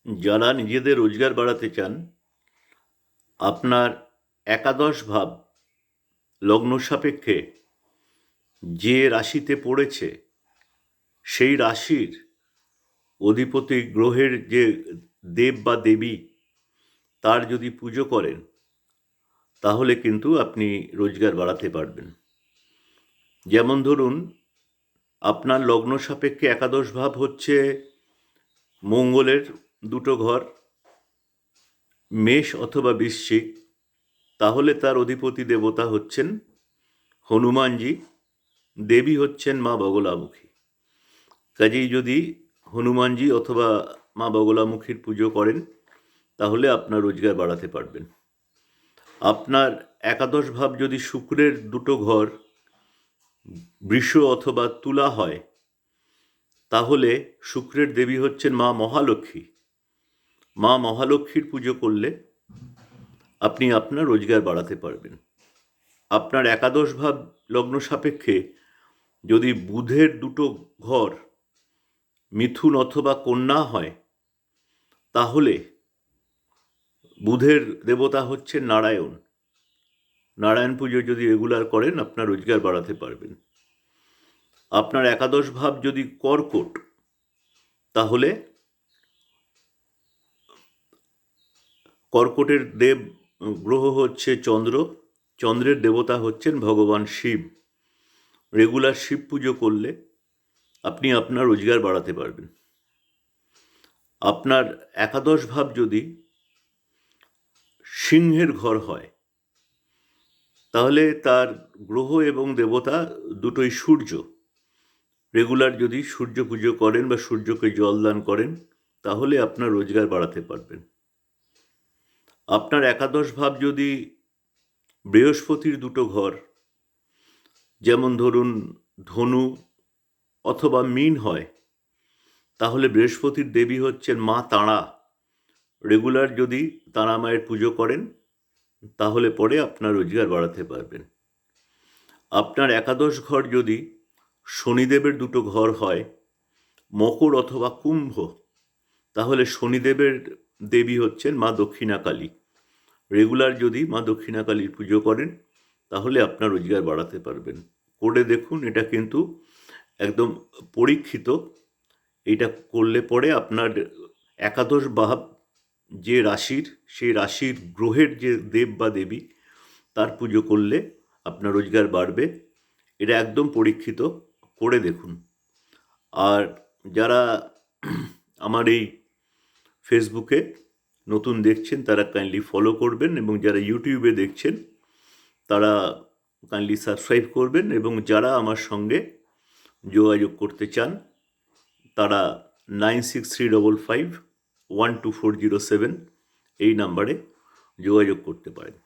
যারা নিজেদের রোজগার বাড়াতে চান, আপনার একাদশ ভাব লগ্ন সাপেক্ষে যে রাশিতে পড়েছে সেই রাশির অধিপতি গ্রহের যে দেব বা দেবী তার যদি পুজো করেন তাহলে কিন্তু আপনি রোজগার বাড়াতে পারবেন। যেমন ধরুন, আপনার লগ্ন সাপেক্ষে একাদশ ভাব হচ্ছে মঙ্গলের দুটো ঘর, মেষ অথবা বৃশ্চিক, তাহলে তার অধিপতি দেবতা হচ্ছেন হনুমানজি, দেবী হচ্ছেন মা বগলামুখী। কাজেই যদি হনুমানজি অথবা মা বগলামুখীর পুজো করেন তাহলে আপনার রোজগার বাড়াতে পারবেন। আপনার একাদশ ভাব যদি শুক্রের দুটো ঘর বৃষ অথবা তুলা হয় তাহলে শুক্রের দেবী হচ্ছেন মা মহালক্ষ্মী। মা মহালক্ষ্মীর পুজো করলে আপনি আপনার রোজগার বাড়াতে পারবেন। আপনার একাদশ ভাব লগ্ন সাপেক্ষে যদি বুধের দুটো ঘর মিথুন অথবা কন্যা হয় তাহলে বুধের দেবতা হচ্ছেন নারায়ণ। নারায়ণ পুজো যদি রেগুলার করেন আপনার রোজগার বাড়াতে পারবেন। আপনার একাদশ ভাব যদি কর্কট, তাহলে কর্কটের দেব গ্রহ হচ্ছে চন্দ্র, চন্দ্রের দেবতা হচ্ছেন ভগবান শিব। রেগুলার শিব পুজো করলে আপনি আপনার রোজগার বাড়াতে পারবেন। আপনার একাদশ ভাব যদি সিংহের ঘর হয় তাহলে তার গ্রহ এবং দেবতা দুটোই সূর্য। রেগুলার যদি সূর্য পুজো করেন বা সূর্যকে জল দান করেন তাহলে আপনার রোজগার বাড়াতে পারবেন। আপনার একাদশ ভাব যদি বৃহস্পতির দুটো ঘর, যেমন ধরুন ধনু অথবা মীন হয়, তাহলে বৃহস্পতির দেবী হচ্ছেন মা তারা। রেগুলার যদি তারা মায়ের পুজো করেন তাহলে পরে আপনার রোজগার বাড়াতে পারবেন। আপনার একাদশ ঘর যদি শনিদেবের দুটো ঘর হয় মকর অথবা কুম্ভ, তাহলে শনিদেবের দেবী হচ্ছেন মা দক্ষিণাকালী। রেগুলার যদি মা দক্ষিণাকালীর পুজো করেন তাহলে আপনার রোজগার বাড়াতে পারবেন। করে দেখুন, এটা কিন্তু একদম পরীক্ষিত। এটা করলে পরে আপনার একাদশ ভাব যে রাশির, সেই রাশির গ্রহের যে দেব বা দেবী তার পুজো করলে আপনার রোজগার বাড়বে। এটা একদম পরীক্ষিত, করে দেখুন। আর যারা আমার এই ফেসবুকে নতুন দেখছেন তারা কাইন্ডলি ফলো করবেন, এবং যারা ইউটিউবে দেখছেন তারা কাইন্ডলি সাবস্ক্রাইব করবেন, এবং যারা আমার সঙ্গে যোগাযোগ করতে চান তারা 9635512407 এই নাম্বারে যোগাযোগ করতে পারেন।